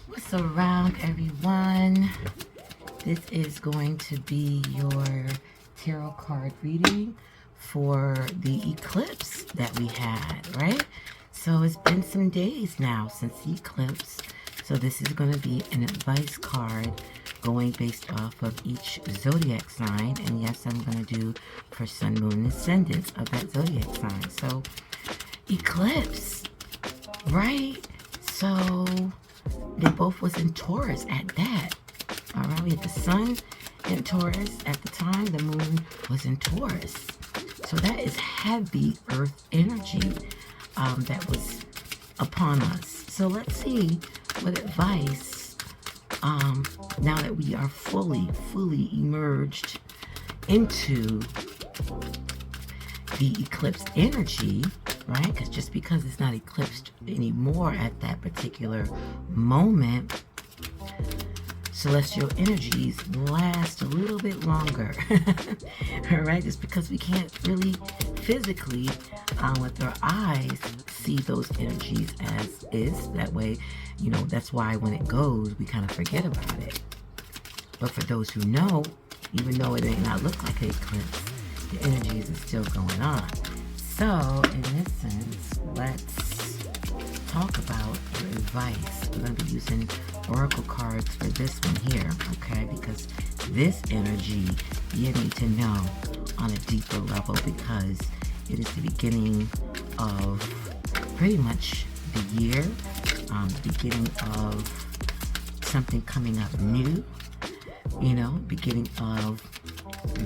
What's around, everyone? This is going to be your tarot card reading for the eclipse that we had, right? So it's been some days now since the eclipse. So this is going to be an advice card going based off of each zodiac sign. And yes, I'm going to do for sun, moon, and ascendants of that zodiac sign. So eclipse, right? So they both was in Taurus at that. All right, we had the sun in Taurus at the time. The moon was in Taurus. So that is heavy earth energy that was upon us. So let's see what advice, now that we are fully emerged into the eclipse energy, right? Because just because it's not eclipsed anymore at that particular moment, celestial energies last a little bit longer. All right, just because we can't really physically with our eyes see those energies as is. That way, you know, that's why when it goes, we kind of forget about it. But for those who know, even though it may not look like an eclipse, the energies are still going on. So in this sense, let's talk about your advice. We're going to be using oracle cards for this one here, okay? Because this energy you need to know on a deeper level, because it is the beginning of pretty much the year, the beginning of something coming up new, you know, beginning of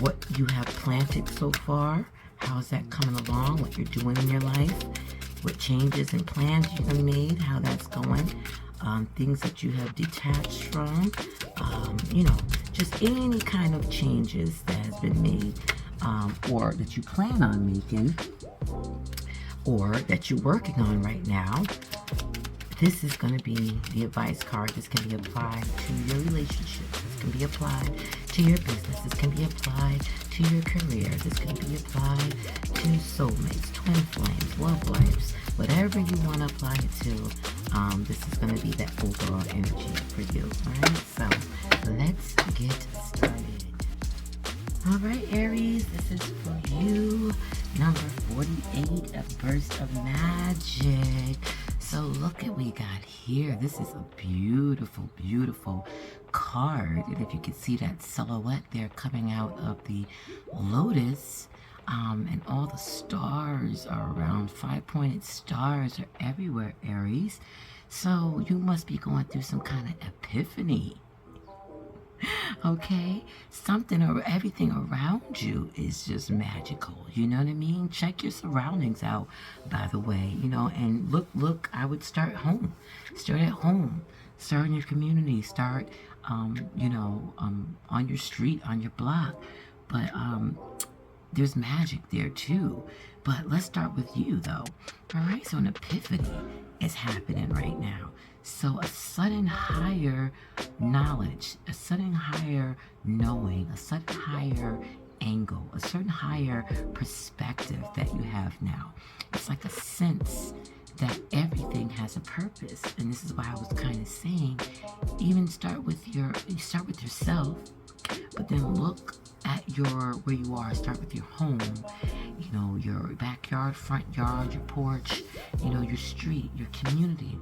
what you have planted so far. How's that coming along? What you're doing in your life? What changes and plans you have made? How that's going? Things that you have detached from, you know, just any kind of changes that has been made, or that you plan on making, or that you're working on right now. This is going to be the advice card. This can be applied to your relationships. This can be applied to your business. This can be applied to your career. This can be applied to soulmates, twin flames, love lives, whatever you want to apply it to. This is going to be that overall energy for you. Alright, so let's get started. Alright, Aries, this is for you. Number 48, a burst of magic. So look at what we got here. This is a beautiful card. And if you can see that silhouette there coming out of the lotus, and all the stars are around. 5-pointed stars are everywhere, Aries. So you must be going through some kind of epiphany. Okay, something or everything around you is just magical. You know what I mean? Check your surroundings out, by the way, you know, and look, I would start home. Start at home. Start in your community. Start, you know, on your street, on your block. But there's magic there too. But let's start with you though. All right, so an epiphany is happening right now. So a sudden higher knowledge, a sudden higher knowing, a sudden higher angle, a certain higher perspective that you have now. It's like a sense that everything has a purpose. And this is why I was kind of saying, even start with yourself, but then look at where you are. Start with your home, you know, your backyard, front yard, your porch, you know, your street, your community.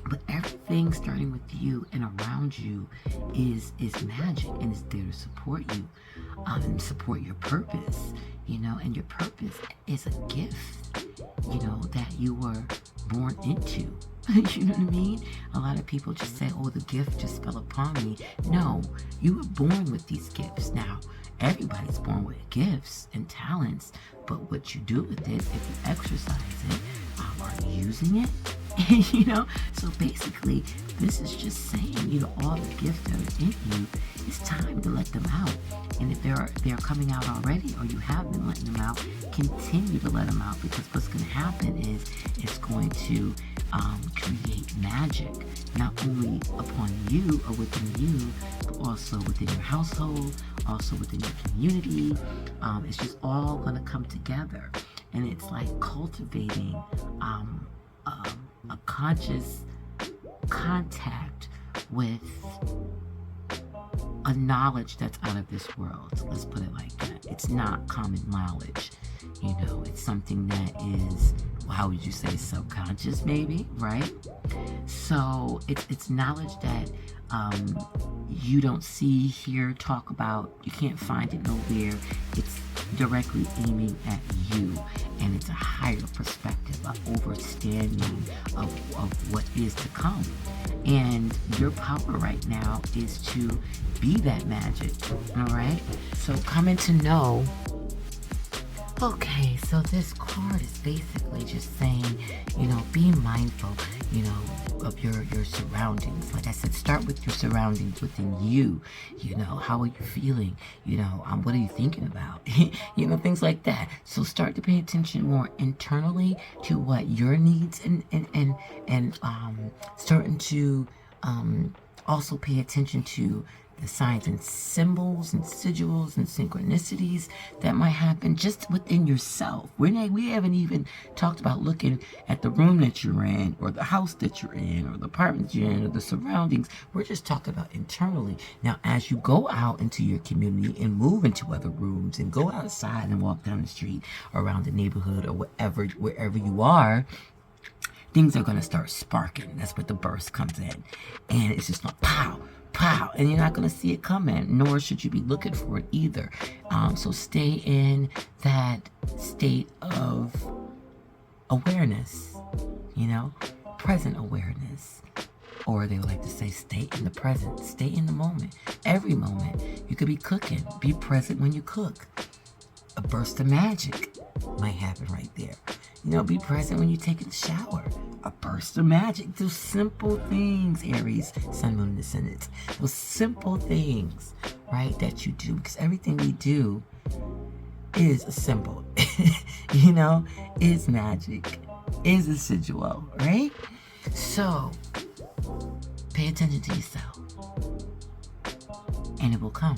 But everything starting with you and around you is magic, and is there to support you, and support your purpose, you know. And your purpose is a gift, you know, that you were born into. You know what I mean? A lot of people just say, oh, the gift just fell upon me. No, you were born with these gifts. Now, everybody's born with gifts and talents, but what you do with it, if you exercise it, are you using it? You know, so basically this is just saying, you know, all the gifts that are in you, it's time to let them out. And if they're coming out already, or you have been letting them out, continue to let them out, because what's going to happen is it's going to create magic, not only upon you or within you, but also within your household, also within your community. It's just all going to come together. And it's like cultivating a conscious contact with a knowledge that's out of this world. Let's put it like that. It's not common knowledge. You know, it's something that is, how would you say, subconscious maybe, right? So it's knowledge that you don't see, hear, talk about. You can't find it nowhere. It's directly aiming at you, and it's a higher perspective, an understanding of what is to come. And your power right now is to be that magic, all right? So coming to know. Okay, so this card is basically just saying, you know, be mindful, you know, of your surroundings. Like I said, start with your surroundings within you. You know, how are you feeling? You know, what are you thinking about? You know, things like that. So start to pay attention more internally to what your needs and starting to also pay attention to the signs and symbols and sigils and synchronicities that might happen just within yourself. We haven't even talked about looking at the room that you're in, or the house that you're in, or the apartment you're in, or the surroundings. We're just talking about internally. Now, as you go out into your community and move into other rooms and go outside and walk down the street, around the neighborhood, or wherever you are, things are going to start sparking. That's where the burst comes in. And it's just like pow, pow, and you're not going to see it coming, nor should you be looking for it either. So stay in that state of awareness, you know, present awareness. Or they would like to say, stay in the present, stay in the moment, every moment. You could be cooking, be present when you cook. A burst of magic might happen right there. You know, be present when you're taking a shower. A burst of magic. Those simple things, Aries, Sun, Moon, and Ascendant. Those simple things, right, that you do. Because everything we do is a symbol. You know, is magic. Is a sigil, right? So, pay attention to yourself. And it will come.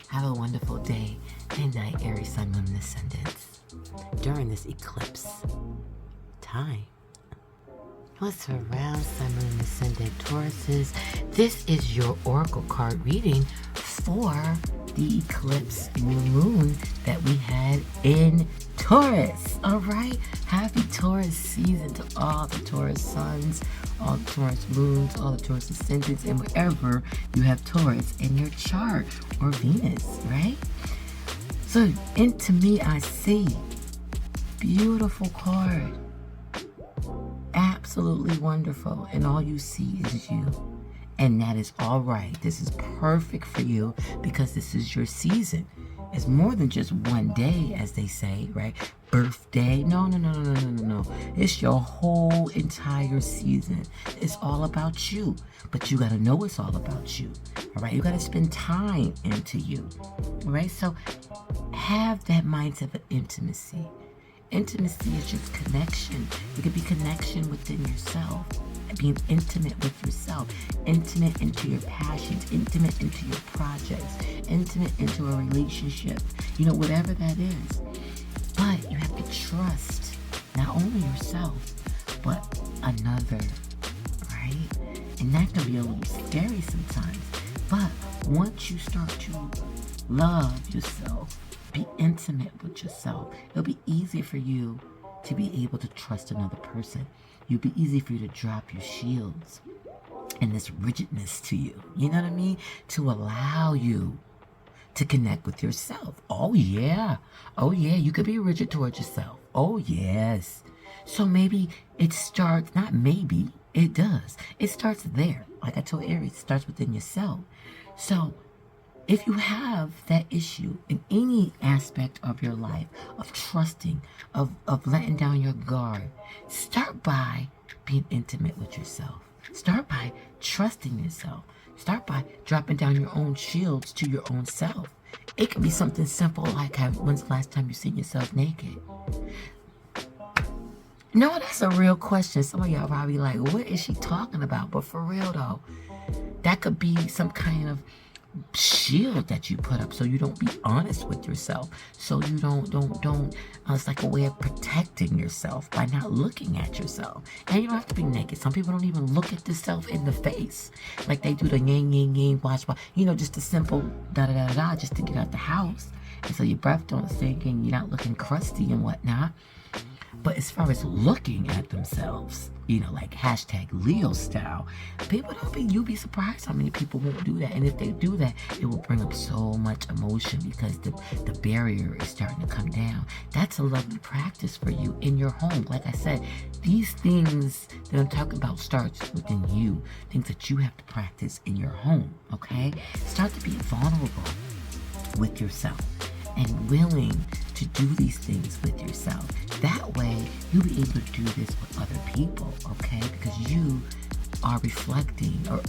Have a wonderful day and night, Aries, Sun, Moon, and Ascendants. During this eclipse time. What's around Sun, Moon, and Ascendant Tauruses? This is your oracle card reading for the eclipse new moon that we had in Taurus. All right, happy Taurus season to all the Taurus suns, all the Taurus moons, all the Taurus ascendants, and wherever you have Taurus in your chart, or Venus, right? So into me I see. Beautiful card. Absolutely wonderful. And all you see is you. And that is all right. This is perfect for you because this is your season. It's more than just one day, as they say, right? Birthday. No. It's your whole entire season. It's all about you. But you got to know it's all about you. All right? You got to spend time into you. All right? So have that mindset of intimacy. Intimacy is just connection. It could be connection within yourself. Being intimate with yourself. Intimate into your passions. Intimate into your projects. Intimate into a relationship. You know, whatever that is. But you have to trust not only yourself, but another. Right? And that can be a little scary sometimes. But once you start to love yourself, be intimate with yourself, it'll be easy for you to be able to trust another person. It'll be easy for you to drop your shields and this rigidness to you. You know what I mean? To allow you to connect with yourself. Oh yeah. Oh yeah. You could be rigid towards yourself. Oh yes. So maybe it starts, not maybe, it does. It starts there. Like I told Aries, it starts within yourself. So if you have that issue in any aspect of your life, of trusting, of letting down your guard, start by being intimate with yourself. Start by trusting yourself. Start by dropping down your own shields to your own self. It can be something simple like, when's the last time you seen yourself naked? No, that's a real question. Some of y'all probably like, what is she talking about? But for real though, that could be some kind of shield that you put up, so you don't be honest with yourself, so you don't it's like a way of protecting yourself by not looking at yourself. And you don't have to be naked. Some people don't even look at themselves in the face, like they do the yang yang yang watch, you know, just a simple da da da da just to get out the house, and so your breath don't stink and you're not looking crusty and whatnot. But as far as looking at themselves, you know, like hashtag Leo style, people don't be, you'll be surprised how many people won't do that. And if they do that, it will bring up so much emotion because the barrier is starting to come down. That's a lovely practice for you in your home. Like I said, these things that I'm talking about starts within you, things that you have to practice in your home, okay? Start to be vulnerable with yourself and willing to do these things with yourself. That way, you'll be able to do this with other people, okay? Because you are reflecting, or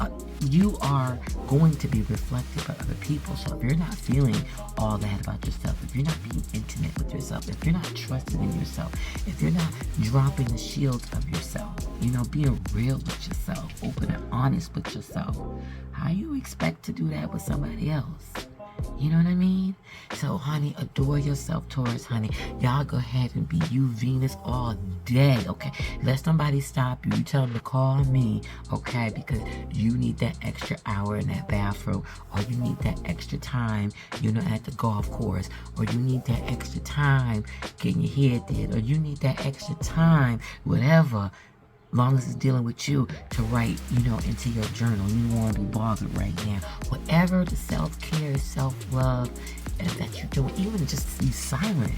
you are going to be reflected by other people. So if you're not feeling all that about yourself, if you're not being intimate with yourself, if you're not trusting in yourself, if you're not dropping the shields of yourself, you know, being real with yourself, open and honest with yourself, how you expect to do that with somebody else? You know what I mean? So, honey, adore yourself, Taurus, honey. Y'all go ahead and be you, Venus, all day, okay? Let somebody stop you. You tell them to call me, okay? Because you need that extra hour in that bathroom, or you need that extra time, you know, at the golf course, or you need that extra time getting your hair did, or you need that extra time, whatever. Long as it's dealing with you, to write, you know, into your journal. You don't want to be bothered right now. Whatever the self-care, self-love that you're doing, even just be silent.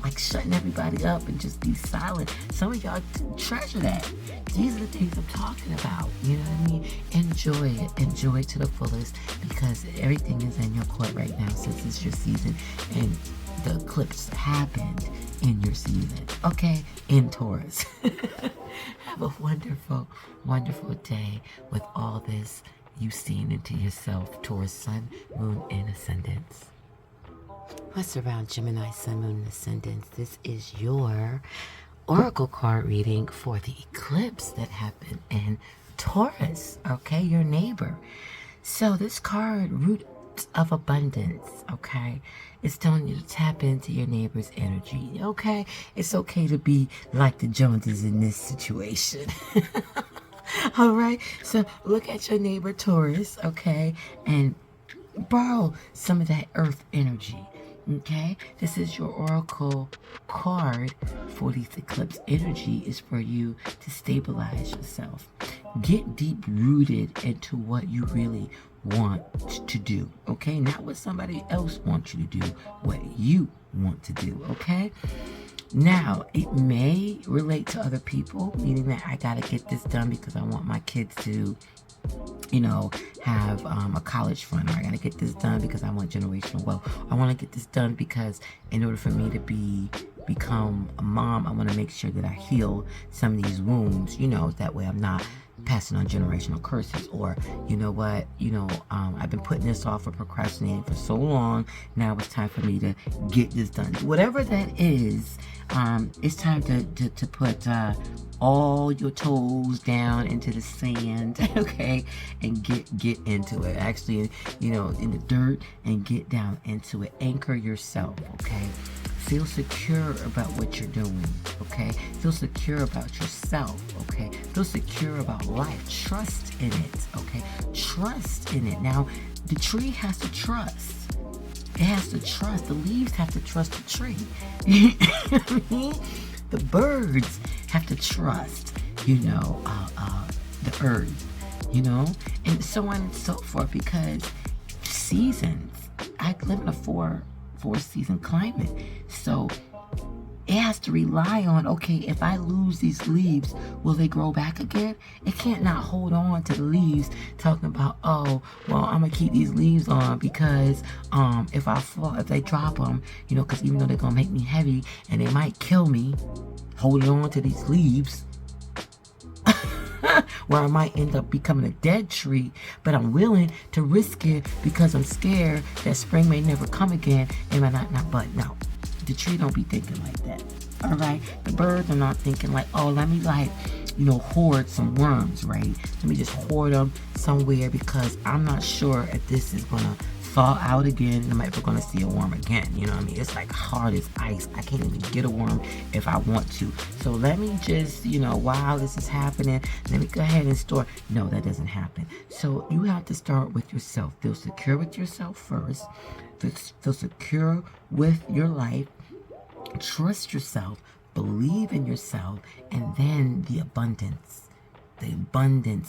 Like shutting everybody up and just be silent. Some of y'all treasure that. These are the things I'm talking about. You know what I mean? Enjoy it. Enjoy it to the fullest, because everything is in your court right now since it's your season. And the eclipse happened in your season. Okay? In Taurus. Have a wonderful, wonderful day with all this you seen into yourself, Taurus, Sun, Moon, and Ascendants. What's around Gemini, Sun, Moon, and Ascendants? This is your oracle card reading for the eclipse that happened in Taurus, okay? Your neighbor. So this card, Root of Abundance, okay? It's telling you to tap into your neighbor's energy, okay? It's okay to be like the Joneses in this situation. All right? So look at your neighbor Taurus, okay? And borrow some of that earth energy, okay? This is your oracle card for these eclipse energy, is for you to stabilize yourself. Get deep rooted into what you really want to do, okay? Not what somebody else wants you to do, what you want to do, okay? Now, it may relate to other people, meaning that I gotta get this done because I want my kids to, you know, have a college fund, or I gotta get this done because I want generational wealth. I want to get this done because in order for me to become a mom, I want to make sure that I heal some of these wounds, you know, that way I'm not passing on generational curses. Or, you know what, you know, I've been putting this off or procrastinating for so long, now it's time for me to get this done. Whatever that is, it's time to put all your toes down into the sand, okay, and get into it. Actually, you know, in the dirt, and get down into it. Anchor yourself, okay? Feel secure about what you're doing, okay? Feel secure about yourself, okay? Feel secure about life. Trust in it, okay? Trust in it. Now, the tree has to trust. It has to trust. The leaves have to trust the tree. You know what I mean? The birds have to trust, you know, the earth, you know, and so on and so forth, because seasons, I live in a four-season climate, so it has to rely on, okay, if I lose these leaves, will they grow back again? It can't not hold on to the leaves, talking about, oh, well, I'm gonna keep these leaves on because if they drop them, you know, because even though they're gonna make me heavy and they might kill me, holding on to these leaves, where I might end up becoming a dead tree, but I'm willing to risk it because I'm scared that spring may never come again and I not bud. No, the tree don't be thinking like that. All right, the birds are not thinking like, oh, let me like you know, hoard some worms, right? Let me just hoard them somewhere because I'm not sure if this is gonna thaw out again. I'm never gonna see a worm again. You know what I mean? It's like hard as ice. I can't even get a worm if I want to. So let me just, you know, while this is happening, let me go ahead and store. No, that doesn't happen. So you have to start with yourself. Feel secure with yourself first. Feel secure with your life. Trust yourself. Believe in yourself. And then the abundance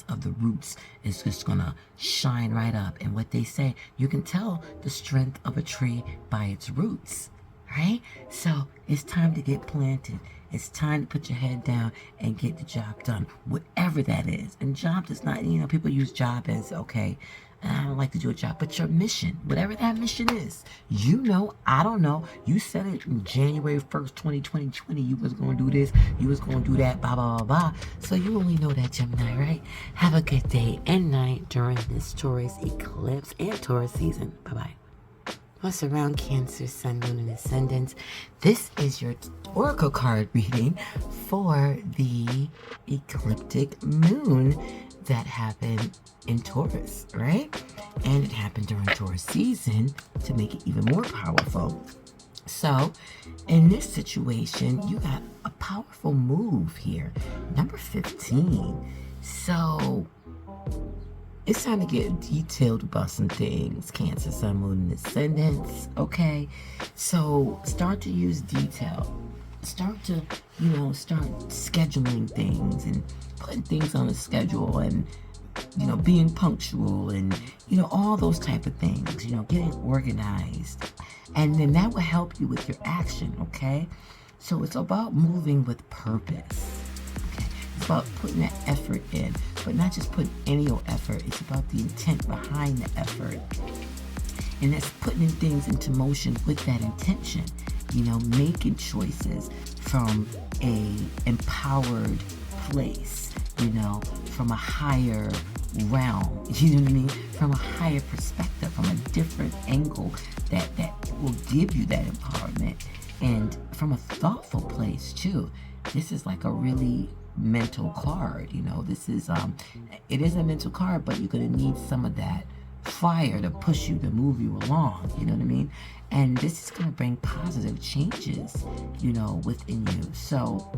of the roots is just gonna shine right up. And what they say, you can tell the strength of a tree by its roots, right? So it's time to get planted. It's time to put your head down and get the job done, whatever that is. And job does not, you know, people use job as, okay, I don't like to do a job, but your mission, whatever that mission is, you know, I don't know. You said it in January 1st, 2020, you was going to do this, you was going to do that, blah, blah, blah, blah. So you only know that, Gemini, right? Have a good day and night during this Taurus eclipse and Taurus season. Bye-bye. What's around Cancer, Sun, Moon, and Ascendants? This is your Oracle card reading for the ecliptic moon that happened in Taurus, right? And it happened during Taurus season to make it even more powerful. So in this situation, you got a powerful move here. Number 15. So it's time to get detailed about some things. Cancer, Sun, Moon, and Ascendants. Okay. So start to use detail. Start to, you know, start scheduling things and putting things on a schedule and, you know, being punctual and, you know, all those type of things, you know, getting organized. And then that will help you with your action, okay? So it's about moving with purpose, okay? It's about putting that effort in, but not just putting any old effort. It's about the intent behind the effort. And that's putting things into motion with that intention, you know, making choices from a empowered place, you know, from a higher realm, you know what I mean? From a higher perspective, from a different angle that will give you that empowerment, and from a thoughtful place too. This is like a really mental card, you know. This is it is a mental card, but you're gonna need some of that fire to push you, to move you along, you know what I mean? And this is gonna bring positive changes, you know, within you. So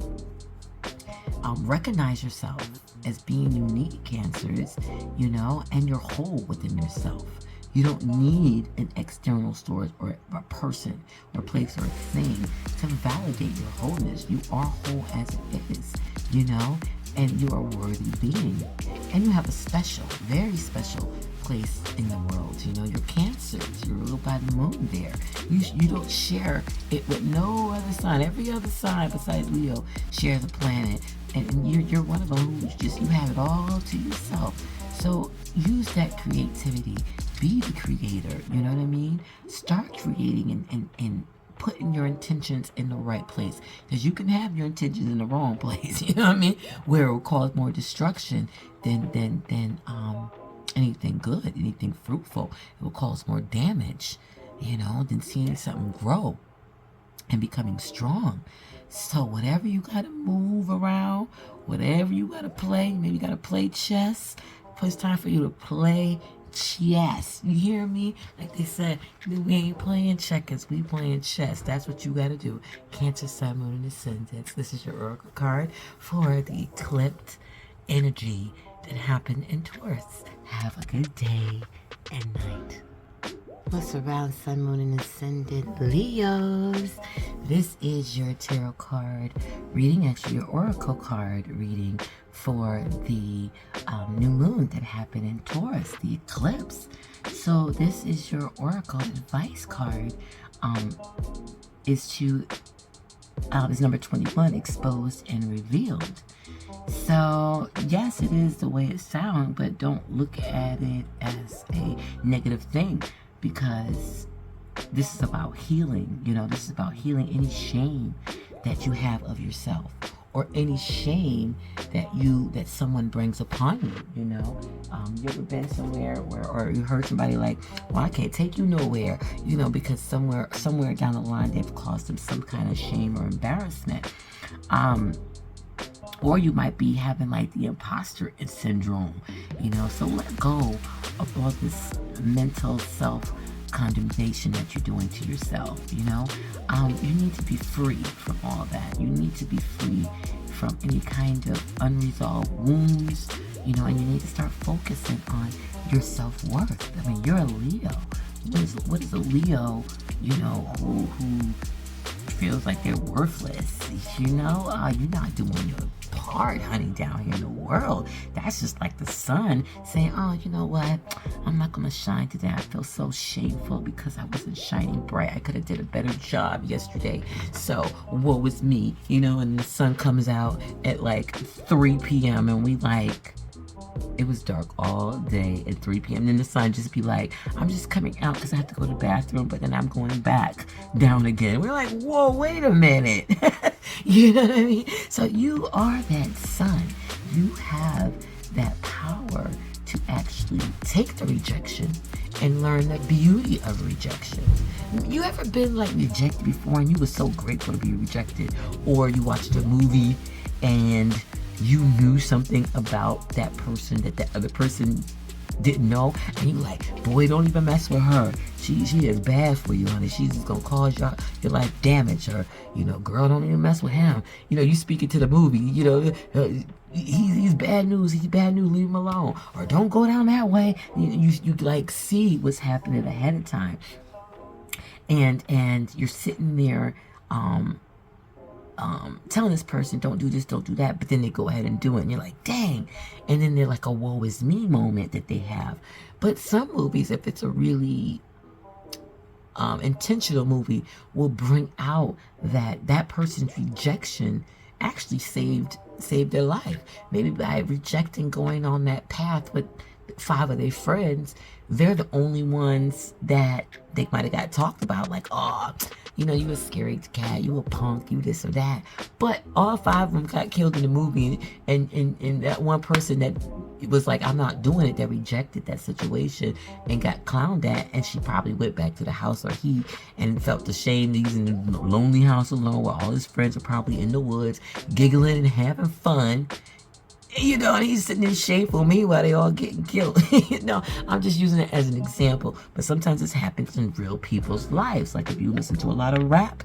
recognize yourself as being unique, Cancers, you know, and you're whole within yourself. You don't need an external source or a person or place or a thing to validate your wholeness. You are whole as it is, you know, and you are a worthy being. And you have a special, very special place in the world. You know, you're Cancers. You're ruled by the moon there. You don't share it with no other sign. Every other sign besides Leo shares a planet. And you're one of them who's just, you have it all to yourself. So use that creativity. Be the creator. You know what I mean? Start creating and putting your intentions in the right place. Because you can have your intentions in the wrong place. You know what I mean? Where it will cause more destruction than anything good, anything fruitful. It will cause more damage, you know, than seeing something grow and becoming strong. So whatever you got to move around, whatever you got to play, maybe you got to play chess. It's time for you to play chess. You hear me? Like they said, we ain't playing checkers, we playing chess. That's what you got to do. Cancer, Sun, Moon, and Ascendants. This is your Oracle card for the eclipse energy that happened in Taurus. Have a good day and night. What's around Sun, Moon, and Ascendant Leos? This is your tarot card reading, actually your oracle card reading for the new moon that happened in Taurus, the eclipse. So this is your oracle advice card. Is number 21, exposed and revealed. So yes, it is the way it sounds, but don't look at it as a negative thing. Because this is about healing, you know, this is about healing any shame that you have of yourself, or any shame that someone brings upon you, you know. You ever been somewhere or you heard somebody like, well, I can't take you nowhere, you know, because somewhere down the line they've caused them some kind of shame or embarrassment. Well, or you might be having like the imposter syndrome, you know. So let go of all this mental self-condemnation that you're doing to yourself, you know. You need to be free from all that. You need to be free from any kind of unresolved wounds, you know, and you need to start focusing on your self-worth. I mean, you're a Leo. What is a Leo, you know, who feels like they're worthless, you know? You're not doing your part, honey, down here in the world. That's just like the sun saying, oh, you know what? I'm not gonna shine today. I feel so shameful because I wasn't shining bright. I could have did a better job yesterday. So woe is me, you know? And the sun comes out at like 3 p.m. and we like, it was dark all day at 3 p.m. And then the sun just be like, I'm just coming out because I have to go to the bathroom, but then I'm going back down again. We're like, whoa, wait a minute. You know what I mean? So you are that sun. You have that power to actually take the rejection and learn the beauty of rejection. You ever been like rejected before and you were so grateful to be rejected? Or you watched a movie and you knew something about that person that the other person didn't know, and you like, boy, don't even mess with her. She is bad for you, honey. She's just gonna cause your life damage. Or, you know, girl, don't even mess with him. You know, you speak it to the movie, you know, he's bad news. He's bad news. Leave him alone. Or don't go down that way. You like see what's happening ahead of time, and you're sitting there, telling this person, don't do this, don't do that, but then they go ahead and do it, and you're like, dang. And then they're like a woe is me moment that they have. But some movies, if it's a really intentional movie, will bring out that person's rejection actually saved their life. Maybe by rejecting going on that path with 5 of their friends, they're the only ones that they might have got talked about, like, oh, you know, you a scary cat, you a punk, you this or that. But all 5 of them got killed in the movie, and that one person that was like, I'm not doing it, that rejected that situation and got clowned at, and she probably went back to the house, or he, and felt ashamed. He's in a lonely house alone where all his friends are probably in the woods, giggling and having fun. You know, and he's sitting in shameful. Meanwhile, they all getting killed. You know, I'm just using it as an example. But sometimes this happens in real people's lives. Like if you listen to a lot of rap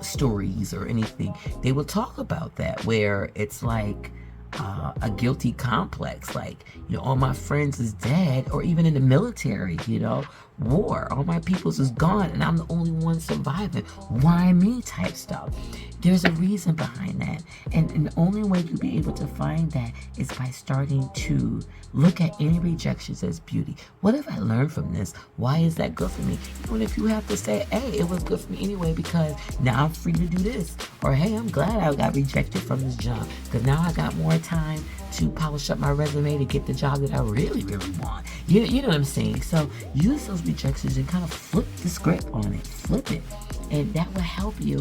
stories or anything, they will talk about that, where it's like a guilty complex. Like, you know, all my friends is dead, or even in the military, you know, war, all my peoples is gone, and I'm the only one surviving. Why me? Type stuff. There's a reason behind that, and the only way you'll be able to find that is by starting to look at any rejections as beauty. What have I learned from this? Why is that good for me? Even if you have to say, hey, it was good for me anyway because now I'm free to do this, or hey, I'm glad I got rejected from this job because now I got more time to polish up my resume to get the job that I really, really want. You know what I'm saying? So use those rejections and kind of flip the script on it. Flip it. And that will help you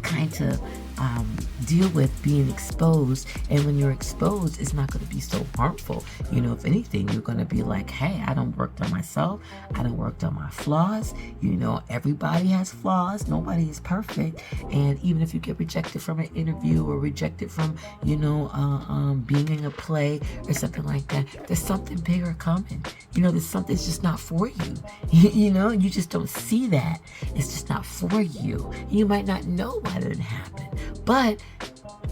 kind of deal with being exposed. And when you're exposed, it's not going to be so harmful. You know, if anything, you're going to be like, hey, I done worked on myself. I done worked on my flaws. You know, everybody has flaws. Nobody is perfect. And even if you get rejected from an interview or rejected from, you know, being in a play or something like that, there's something bigger coming. You know, there's something that's just not for you. You know, you just don't see that. It's just not for you. You might not know why that didn't happen. But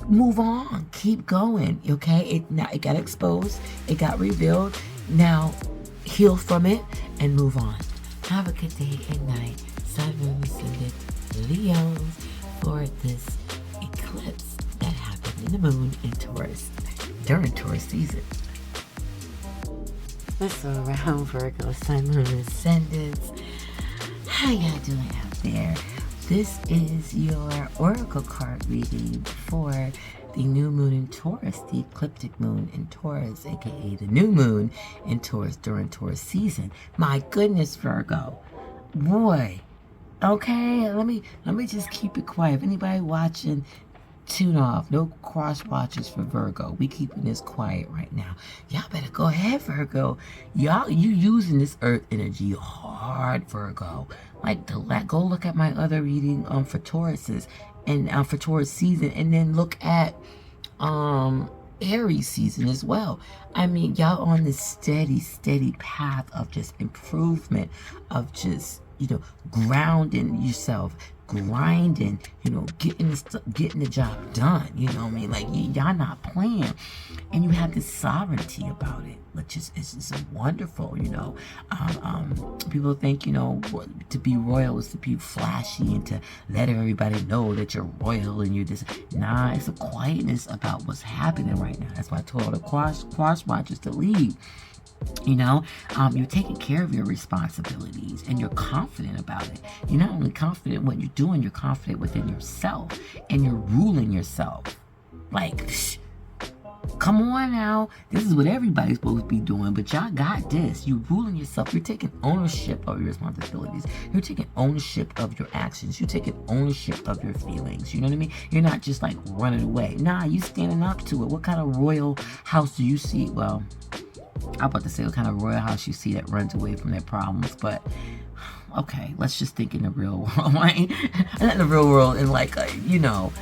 move on, keep going, okay? It got exposed, it got revealed. Now heal from it and move on. Have a good day and night, Sun, Moon, Ascendant, Leos, for this eclipse that happened in the moon in Taurus during Taurus season. Let's go around Virgo, Sun, Moon, Ascendants. How y'all doing out there? This is your oracle card reading for the new moon in Taurus, the ecliptic moon in Taurus, aka the new moon in Taurus during Taurus season. My goodness, Virgo. Boy. Okay, let me just keep it quiet. If anybody watching, tune off. No cross watches for Virgo. We keeping this quiet right now. Y'all better go ahead, Virgo. You using this earth energy hard, Virgo. Like, go look at my other reading for Tauruses. and for Taurus season, and then look at Aries season as well. I mean, y'all on this steady path of just improvement, of just, you know, grounding yourself, grinding, you know, getting the job done. You know what I mean? Like, y'all not playing, and you have this sovereignty about it, which is it's wonderful. You know, people think, you know, to be royal is to be flashy and to let everybody know that you're royal and you're just, nah. It's a quietness about what's happening right now. That's why I told all the cross watchers to leave. You know, you're taking care of your responsibilities and you're confident about it. You're not only confident in what you're doing, you're confident within yourself, and you're ruling yourself. Like, come on now. This is what everybody's supposed to be doing, but y'all got this. You're ruling yourself. You're taking ownership of your responsibilities. You're taking ownership of your actions. You're taking ownership of your feelings. You know what I mean? You're not just like running away. Nah, you standing up to it. What kind of royal house do you see? Well, I'm about to say what kind of royal house you see that runs away from their problems, but okay, let's just think in the real world, right? Not in the real world, in like, you know,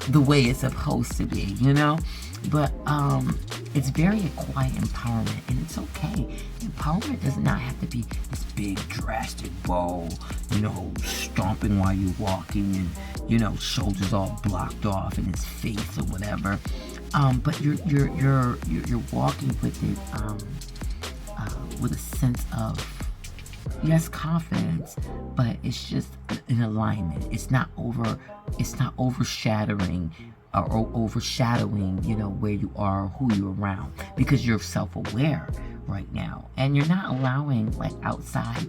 the way it's supposed to be, you know? But it's very a quiet empowerment, and it's okay. Empowerment does not have to be this big drastic bow, you know, stomping while you're walking, and, you know, shoulders all blocked off in his face or whatever. But you're walking with it with a sense of, yes, confidence, but it's just an alignment. It's not overshadowing or overshadowing, you know, where you are, who you're around, because you're self-aware right now, and you're not allowing like outside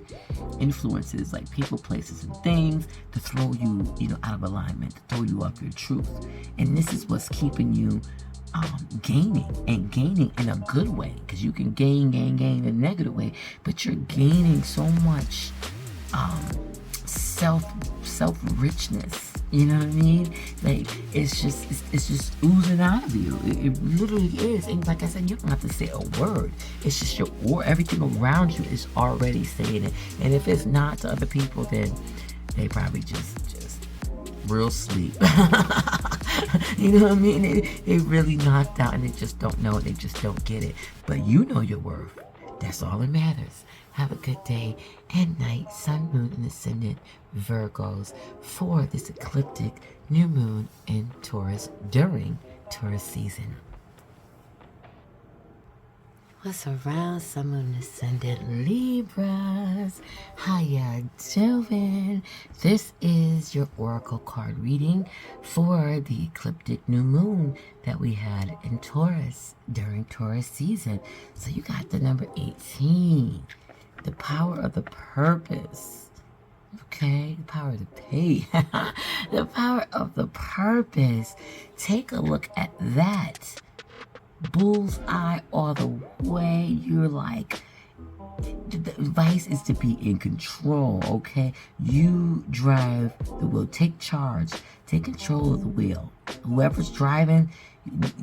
influences like people, places, and things to throw you, you know, out of alignment, to throw you off your truth. And this is what's keeping you gaining in a good way, because you can gain in a negative way, but you're gaining so much self richness. You know what I mean? Like, it's just oozing out of you. It literally is. And like I said, you don't have to say a word. It's just everything around you is already saying it. And if it's not to other people, then they probably just real sleep. You know what I mean? They really knocked out, and they just don't know it. They just don't get it. But you know your worth. That's all that matters. Have a good day and night, sun, moon, and ascendant Virgos, for this ecliptic new moon in Taurus during Taurus season. What's around, sun, moon, ascendant Libras? How ya doing? This is your oracle card reading for the ecliptic new moon that we had in Taurus during Taurus season. So you got the number 18, the power of the purpose. Okay, the power of the pay. The power of the purpose. Take a look at that. Bullseye all the way. You're like, the advice is to be in control, okay? You drive the wheel. Take charge. Take control of the wheel. Whoever's driving,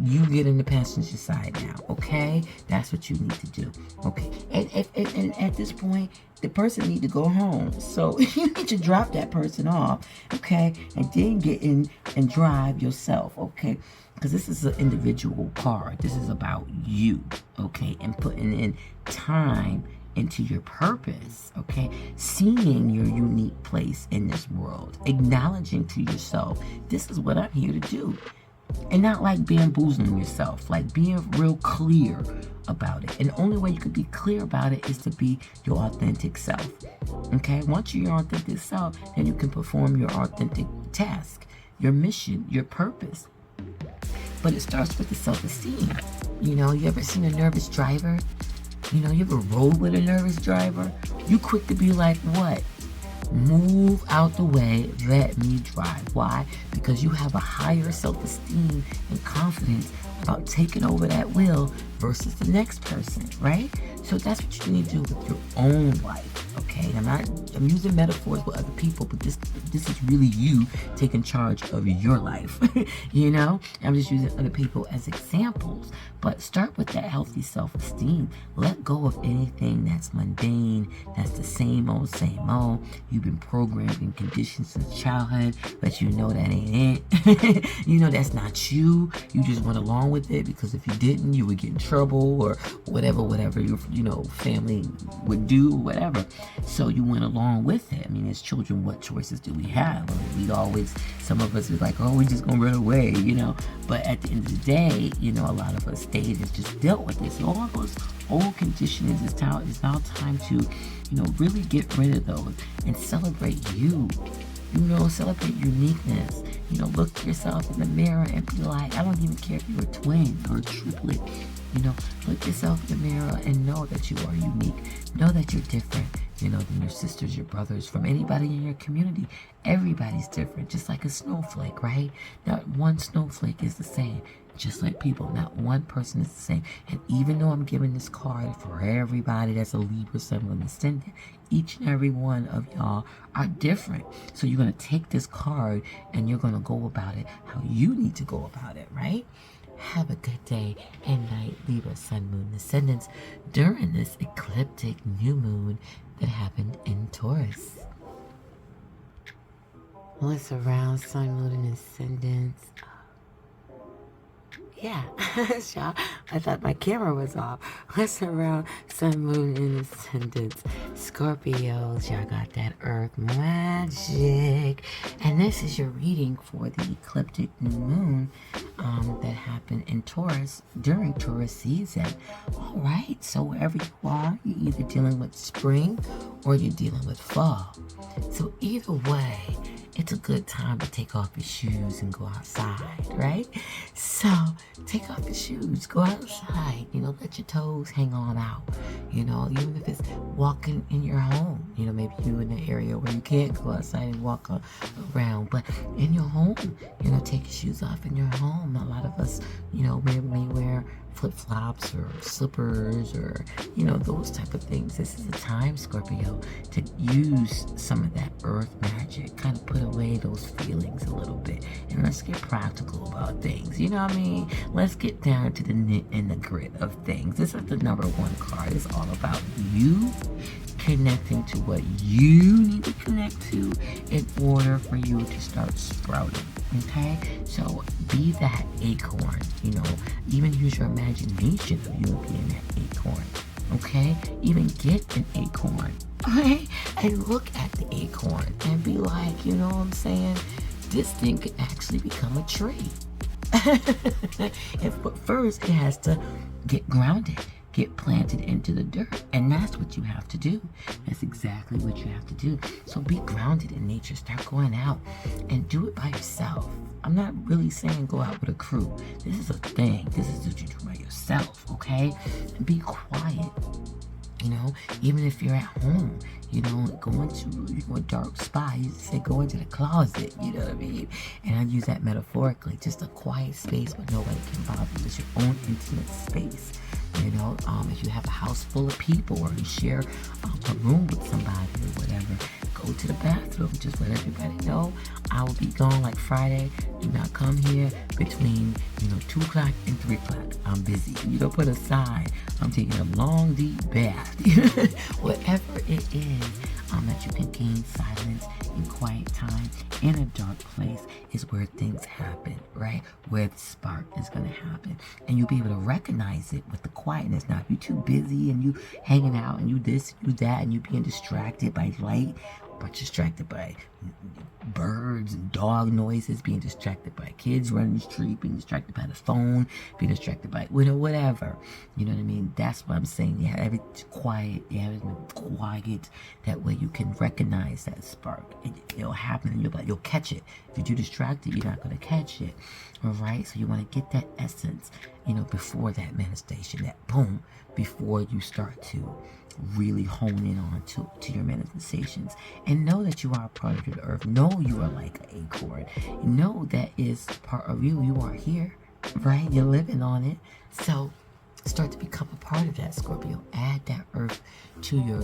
you get in the passenger side now, okay? That's what you need to do, okay? And at this point, the person need to go home. So you need to drop that person off, okay? And then get in and drive yourself, okay? Because this is an individual card. This is about you, okay? And putting in time into your purpose, okay? Seeing your unique place in this world. Acknowledging to yourself, this is what I'm here to do. And not like bamboozling yourself, like being real clear about it. And the only way you can be clear about it is to be your authentic self, okay? Once you're your authentic self, then you can perform your authentic task, your mission, your purpose. But it starts with the self-esteem. You know, you ever seen a nervous driver? You know, you ever rode with a nervous driver? You quick to be like, what? Move out the way, let me drive. Why? Because you have a higher self-esteem and confidence about taking over that wheel versus the next person, right? So that's what you need to do with your own life, okay? I'm using metaphors with other people, but this is really you taking charge of your life. You know, I'm just using other people as examples, but start with that healthy self-esteem. Let go of anything that's mundane, that's the same old, you've been programmed and conditioned since childhood, but you know that ain't it. You know that's not you. You just went along with it because if you didn't, you would get in trouble or whatever your family would do, whatever. So you went along with it. I mean, as children, what choices do we have? I mean, we always, some of us is like, oh, we're just gonna run away, But at the end of the day, a lot of us stayed and just dealt with it. So all those old conditionings, it's now time to, really get rid of those and celebrate you. Celebrate uniqueness. Look yourself in the mirror and be like, I don't even care if you're a twin or a triplet. Look yourself in the mirror and know that you are unique. Know that you're different, than your sisters, your brothers, from anybody in your community. Everybody's different, just like a snowflake, right? Not one snowflake is the same. Just like people, not one person is the same. And even though I'm giving this card for everybody that's a Libra, Sun, Moon, Ascendant, each and every one of y'all are different. So you're going to take this card and you're going to go about it how you need to go about it, right? Have a good day and night, Libra, Sun, Moon, Ascendants, during this ecliptic new moon that happened in Taurus. What's around Sun, Moon, and Ascendants? Yeah, y'all. I thought my camera was off. What's around Sun, Moon, and Ascendants? Scorpios, y'all got that Earth magic. And this is your reading for the ecliptic new moon that happened in Taurus during Taurus season. All right, so wherever you are, you're either dealing with spring or you're dealing with fall. So either way, it's a good time to take off your shoes and go outside, right? So take off your shoes, go outside, let your toes hang on out, even if it's walking in your home, maybe you're in an area where you can't go outside and walk around, but in your home, take your shoes off in your home. A lot of us, maybe may wear flip-flops or slippers or those type of things. This is a time, Scorpio, to use some of that earth magic, kind of put away those feelings a little bit, and let's get practical about things. Let's get down to the nit and the grit of things. This is the number one card. It's all about you connecting to what you need to connect to in order for you to start sprouting. Okay, so be that acorn, even use your imagination of you being that acorn. Okay, even get an acorn, okay, and look at the acorn and be like, what I'm saying, this thing could actually become a tree. But first it has to get grounded, get planted into the dirt, and that's what you have to do. That's exactly what you have to do. So be grounded in nature. Start going out and do it by yourself. I'm not really saying go out with a crew. This is a thing. This is what you do by yourself, okay? And be quiet. Even if you're at home, go into a dark spot. You say go into the closet, you know what I mean? And I use that metaphorically, just a quiet space where nobody can bother you. It's your own intimate space. If you have a house full of people or you share a room with somebody or whatever, go to the bathroom. Just let everybody know I will be gone like Friday. Do not come here between 2 o'clock and 3 o'clock. I'm busy. Put aside. I'm taking a long deep bath. Whatever it is that you can gain silence and quiet time in a dark place is where things happen, right? Where the spark is going to happen. And you'll be able to recognize it with the quietness. Now, if you're too busy and you hanging out and you this, you that, and you being distracted by light, but distracted by birds and dog noises, being distracted by kids running the street, being distracted by the phone, being distracted by whatever. You know what I mean? That's what I'm saying. You have everything quiet. You have everything quiet. That way you can recognize that spark. It'll happen and you'll catch it. If you're too distracted, you're not going to catch it. All right? So you want to get that essence, before that manifestation, that boom, before you start to really hone in on to your manifestations, and know that you are a part of the earth. Know you are like an acorn. Know that is part of you. You are here, right? You're living on it. So start to become a part of that, Scorpio. Add that earth to your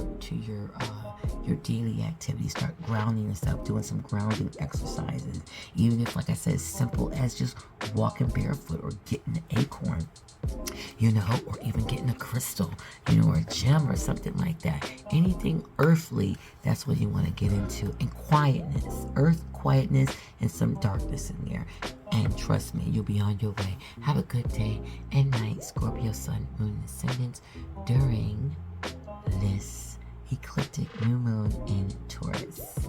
daily activities. Start grounding yourself, doing some grounding exercises. Even if, like I said, as simple as just walking barefoot or getting an acorn, you know, or even getting a crystal, you know, or a gem or something like that. Anything earthly, that's what you want to get into. And quietness, earth, quietness, and some darkness in there. And trust me, you'll be on your way. Have a good day and night, Scorpio, Sun, Moon, Ascendants, during this ecliptic new moon in Taurus.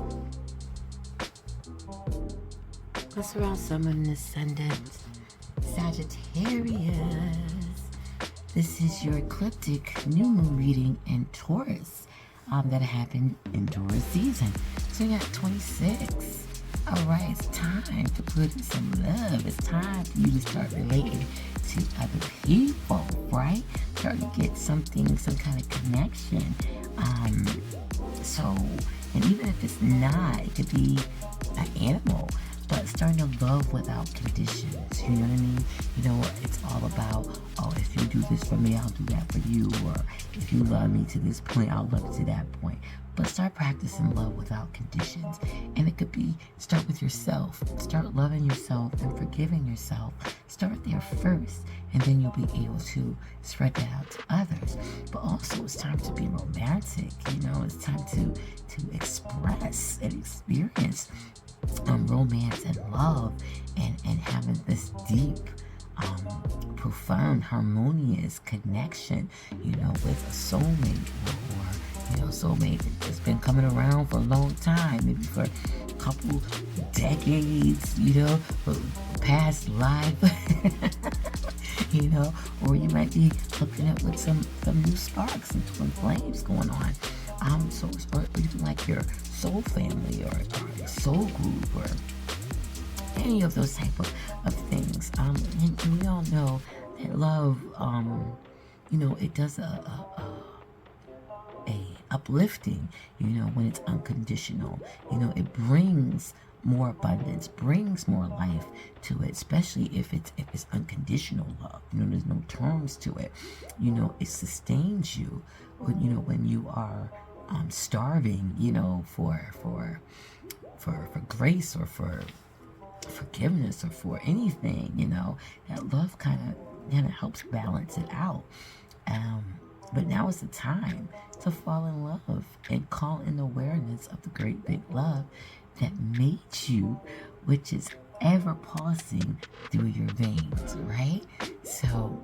What's around Sun, Moon, Ascendants? Sagittarius. This is your ecliptic new moon reading in Taurus that happened in Taurus season. So you got 26. Alright, it's time to put in some love. It's time for you to start relating to other people, right? Start to get something, some kind of connection. And even if it's not, it could be an animal, but starting to love without conditions. You know what I mean? You know, it's all about, oh, if you do this for me, I'll do that for you. Or if you love me to this point, I'll love you to that point. But start practicing love without conditions. And it could be, start with yourself. Start loving yourself and forgiving yourself. Start there first, and then you'll be able to spread that out to others. But also, it's time to be romantic. You know, it's time to express and experience romance and love, and having this deep, profound, harmonious connection, you know, with a soulmate, or you know, soulmate that's been coming around for a long time, maybe for a couple decades, you know, past life, you know, or you might be hooking up with some new sparks and twin flames going on. So, or even like your soul family, or your soul group, or any of those type of things. And we all know that love, you know, it does a uplifting, you know, when it's unconditional. You know, it brings more abundance, brings more life to it, especially if it's unconditional love. You know, there's no terms to it. You know, it sustains you. You know, when you are starving, you know, for grace, or for forgiveness, or for anything, you know, that love kind of helps balance it out. But now is the time to fall in love and call in awareness of the great big love that made you, which is ever pulsing through your veins, right? So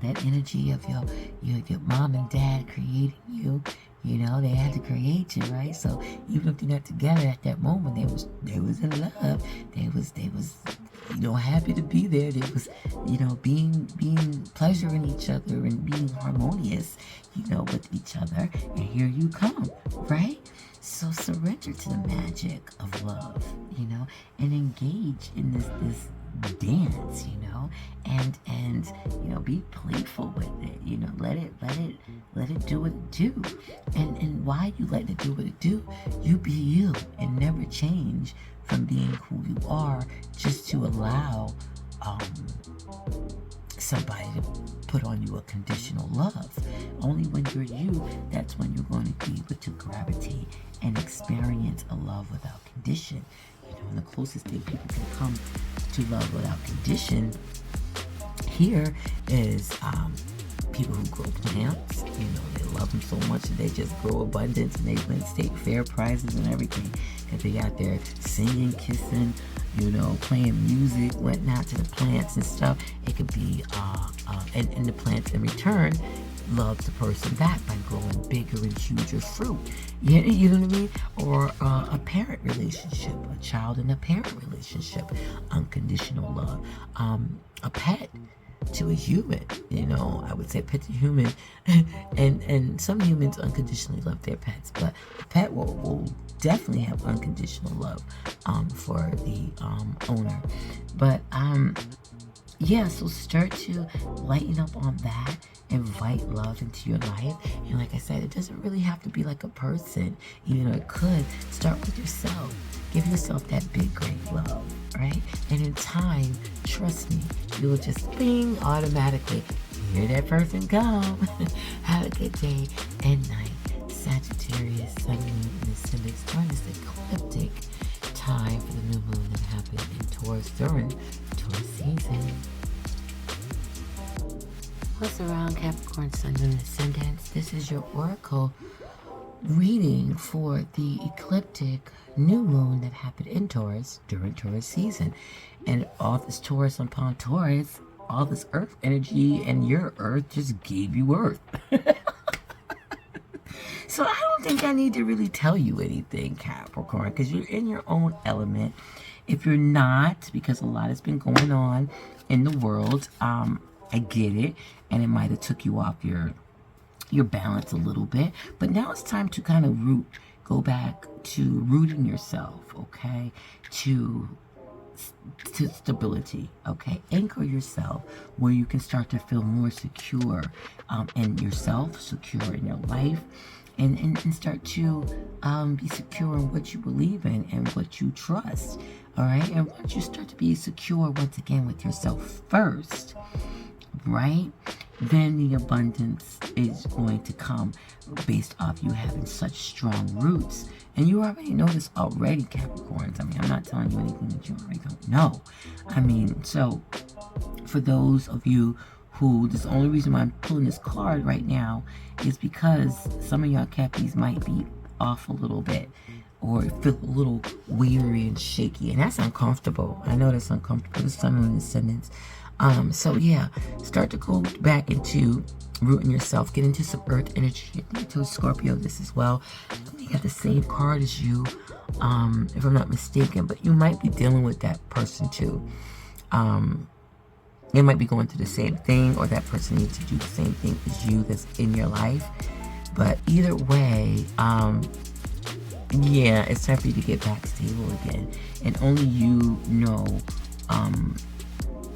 that energy of your mom and dad creating you, you know, they had to create you, right? So even if they're not together at that moment, they was in love. They was, you know, happy to be there. They was, you know, being pleasuring each other and being harmonious, you know, with each other. And here you come, right? So surrender to the magic of love, you know, and engage in this dance, you know, and you know, be playful with it, you know, let it do what it do. And while you let it do what it do, you be you and never change from being who you are, just to allow somebody to put on you a conditional love. Only when you're you, that's when you're going to be able to gravitate and experience a love without condition. You know, and the closest thing people can come to love without condition here is people who grow plants. You know, they love them so much that they just grow abundance, and they win state fair prizes and everything. And they out there singing, kissing, you know, playing music, whatnot to the plants and stuff. It could be, and the plants in return love the person back by growing bigger and huger fruit. You know what I mean? Or a parent relationship, a child and a parent relationship, unconditional love. A pet to a human, you know, I would say pet to human, and some humans unconditionally love their pets, but a pet will definitely have unconditional love for the owner. But yeah, so start to lighten up on that. Invite love into your life. And like I said, it doesn't really have to be like a person, even though it could. Start with yourself. Give yourself that big, great love, right? And in time, trust me, you'll just bing, automatically Here that person come. Have a good day and night. Sagittarius, Sun, Moon, and Ascendant. During this ecliptic time for the new moon that happened in Taurus during Taurus season. What's around Capricorn, Sun, Moon, and Ascendants? This is your oracle reading for the ecliptic new moon that happened in Taurus during Taurus season. And all this Taurus upon Taurus, all this earth energy and your earth just gave you earth. So I don't think I need to really tell you anything, Capricorn, because you're in your own element. If you're not, because a lot has been going on in the world, I get it, and it might have took you off your balance a little bit. But now it's time to kind of go back to rooting yourself, okay, to stability, okay? Anchor yourself where you can start to feel more secure in yourself, secure in your life, and start to be secure in what you believe in and what you trust, all right? And once you start to be secure once again with yourself first, right, then the abundance is going to come based off you having such strong roots. And you already know this already, Capricorns. I mean, I'm not telling you anything that you already don't know. I mean, so for those of you who, this is the only reason why I'm pulling this card right now is because some of y'all Cappies might be off a little bit or feel a little weary and shaky. And that's uncomfortable. I know that's uncomfortable. The Sun, Moon, and Ascendants. So yeah, start to go back into rooting yourself. Get into some earth energy. Get into Scorpio this as well. You got the same card as you, if I'm not mistaken. But you might be dealing with that person too. They might be going through the same thing, or that person needs to do the same thing as you that's in your life. But either way, yeah, it's time for you to get back stable again. And only you know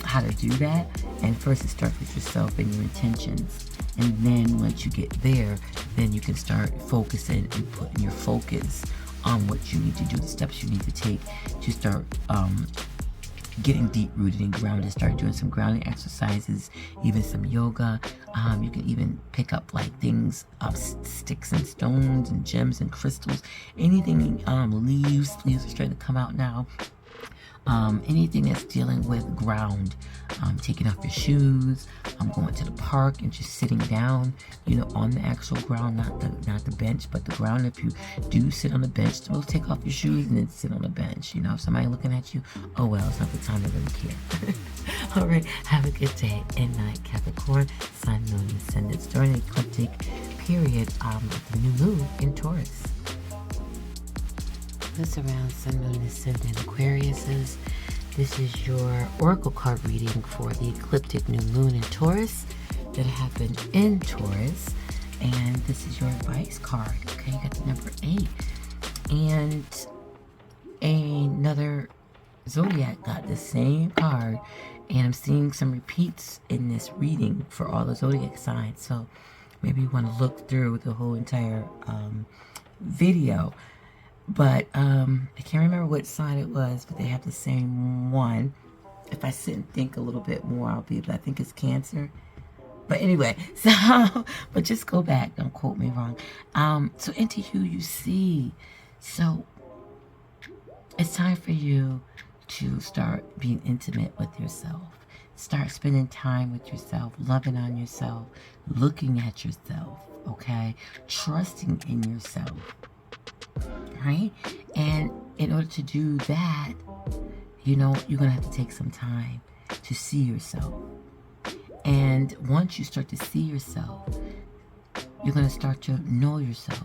how to do that. And first it starts with yourself and your intentions. And then once you get there, then you can start focusing and putting your focus on what you need to do, the steps you need to take to start getting deep rooted and grounded. Start doing some grounding exercises, even some yoga. You can even pick up like things, sticks and stones and gems and crystals, anything, leaves are starting to come out now. Anything that's dealing with ground, taking off your shoes, going to the park and just sitting down, you know, on the actual ground, not the bench, but the ground. If you do sit on the bench, still take off your shoes and then sit on the bench. You know, if somebody looking at you, oh well, it's not the time to really care. All right, have a good day and night, Capricorn, Sun, Moon, and Ascendants during the ecliptic period of the new moon in Taurus. This around Sun, Moon, Ascendant, Aquariuses. This is your oracle card reading for the ecliptic new moon in Taurus that happened in Taurus. And this is your advice card. Okay, you got the number 8. And another Zodiac got the same card. And I'm seeing some repeats in this reading for all the Zodiac signs. So maybe you want to look through the whole entire video. But I can't remember what sign it was, but they have the same one. If I sit and think a little bit more, I'll be able to, I think it's Cancer. But anyway, so, but just go back, don't quote me wrong. So into you see. So it's time for you to start being intimate with yourself. Start spending time with yourself, loving on yourself, looking at yourself, okay? Trusting in yourself. Right? And in order to do that, you know, you're going to have to take some time to see yourself. And once you start to see yourself, you're going to start to know yourself.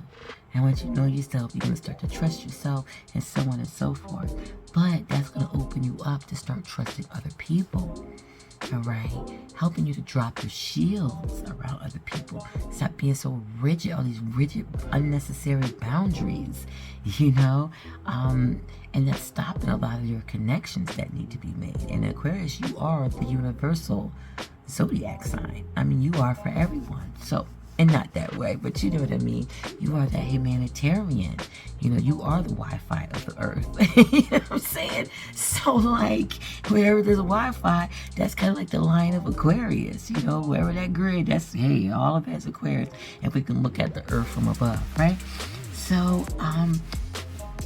And once you know yourself, you're going to start to trust yourself and so on and so forth. But that's going to open you up to start trusting other people. All right, helping you to drop your shields around other people. Stop being so rigid, all these rigid, unnecessary boundaries, you know, and that's stopping a lot of your connections that need to be made. And Aquarius, you are the universal Zodiac sign. I mean, you are for everyone. So And not that way, but you know what I mean. You are that humanitarian. You know, you are the Wi-Fi of the earth. You know what I'm saying? So, like, wherever there's a Wi-Fi, that's kind of like the line of Aquarius. You know, wherever that grid, that's, hey, all of that's Aquarius. If we can look at the earth from above, right? So,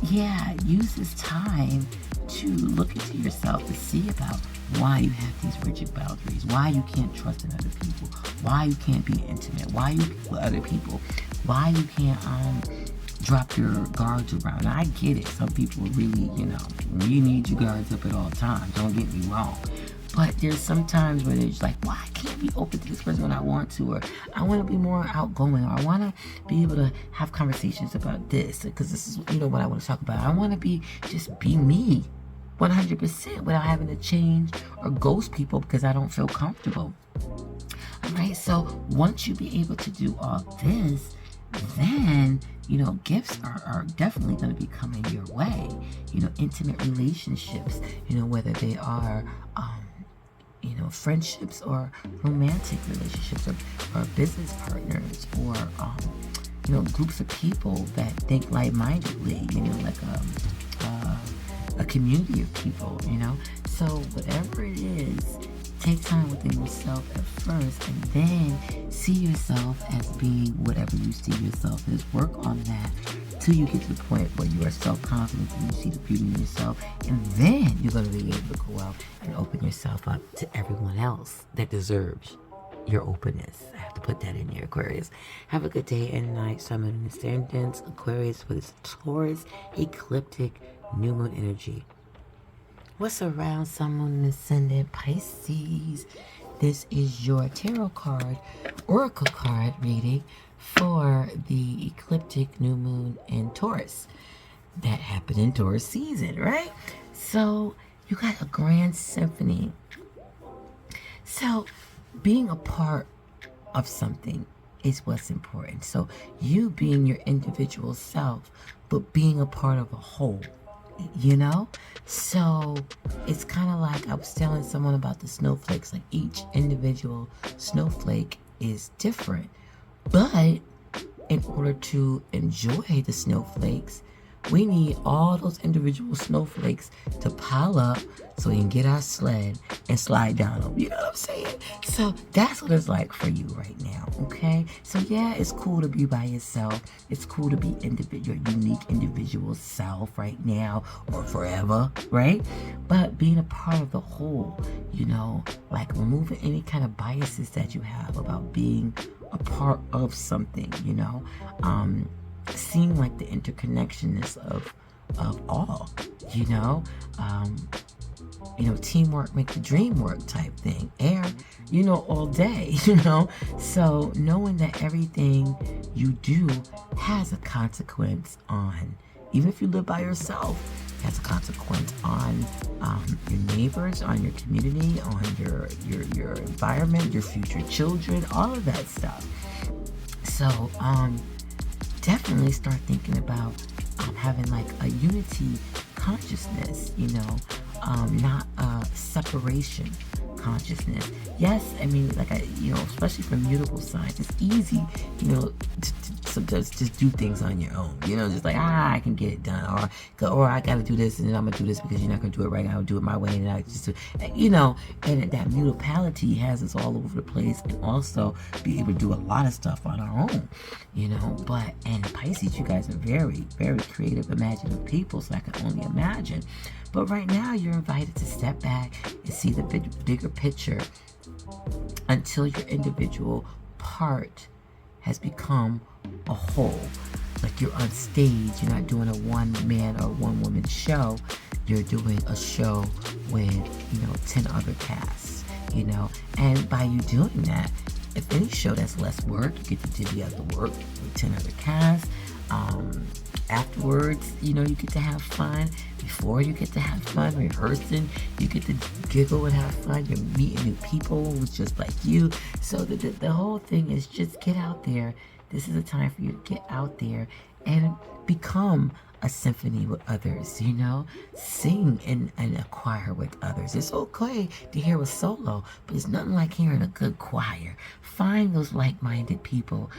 yeah, use this time to look into yourself to see about why you have these rigid boundaries, why you can't trust in other people, why you can't be intimate, why you with other people, why you can't drop your guards around. Now, I get it. Some people really, you know, you need your guards up at all times. Don't get me wrong. But there's some times where it's like, well, I can't be open to this person when I want to, or I want to be more outgoing, or I want to be able to have conversations about this, because this is, you know, what I want to talk about. I want to be, just be me 100% without having to change or ghost people because I don't feel comfortable. All right, so once you be able to do all this, then, you know, gifts are definitely going to be coming your way. You know, intimate relationships, you know, whether they are, you know, friendships or romantic relationships, or business partners, or, you know, groups of people that think like-mindedly, you know, like a community of people, you know. So whatever it is, take time within yourself at first, and then see yourself as being whatever you see yourself as. Work on that till you get to the point where you are self-confident and you see the beauty in yourself, and then you're going to be able to go out and open yourself up to everyone else that deserves your openness. I have to put that in here, Aquarius. Have a good day and night. Sun, Moon, and Ascendant, Aquarius with its Taurus, ecliptic, new moon energy. What's around Sun, Moon, and Ascendant, Pisces? This is your tarot card, oracle card reading for the ecliptic new moon in Taurus. That happened in Taurus season, right? So you got a grand symphony. So being a part of something is what's important. So you being your individual self, but being a part of a whole, you know? So it's kind of like I was telling someone about the snowflakes. Like, each individual snowflake is different. But in order to enjoy the snowflakes, we need all those individual snowflakes to pile up so we can get our sled and slide down them. You know what I'm saying? So that's what it's like for you right now, okay? So yeah, it's cool to be by yourself. It's cool to be your unique individual self right now or forever, right? But being a part of the whole, you know, like removing any kind of biases that you have about being a part of something, you know? Seeing like the interconnectionness of all, you know, teamwork make the dream work type thing. Air, you know, all day, you know. So knowing that everything you do has a consequence on, even if you live by yourself, has a consequence on your neighbors, on your community, on your environment, your future children, all of that stuff. So definitely start thinking about having like a unity consciousness, you know, not a separation consciousness. Yes, I mean, like, especially for mutable signs, it's easy, you know, to sometimes just do things on your own, you know, just like, I can get it done, or I gotta do this, and then I'm gonna do this because you're not gonna do it right, I'll do it my way, and I just, you know, and that mutability has us all over the place, and also be able to do a lot of stuff on our own, you know. But, and Pisces, you guys are very, very creative, imaginative people, so I can only imagine. But right now, you're invited to step back and see the bigger picture until your individual part has become a whole. Like, you're on stage, you're not doing a one-man or one-woman show. You're doing a show with, 10 other casts, And by you doing that, if any show that's less work, you get to divvy up the work with 10 other casts. Afterwards, you get to have fun. Before, you get to have fun rehearsing. You get to giggle and have fun. You're meeting new people who's just like you. So the whole thing is just get out there. This is a time for you to get out there and become a symphony with others, you know? Sing in a choir with others. It's okay to hear a solo, but it's nothing like hearing a good choir. Find those like-minded people,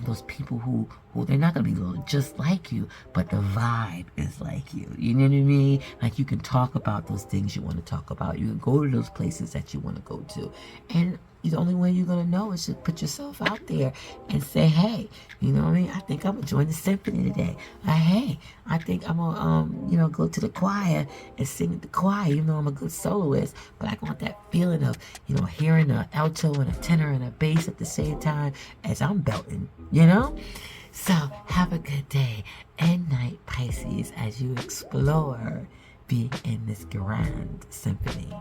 those people who they're not going to be just like you, but the vibe is like you. You know what I mean? Like you can talk about those things you want to talk about. You can go to those places that you want to go to. And the only way you're going to know is to put yourself out there and say, hey, you know what I mean? I think I'm going to join the symphony today. Hey, I think I'm going to, go to the choir and sing at the choir. You know, I'm a good soloist, but I want that feeling of, hearing an alto and a tenor and a bass at the same time as I'm belting, you know? So have a good day and night, Pisces, as you explore being in this grand symphony.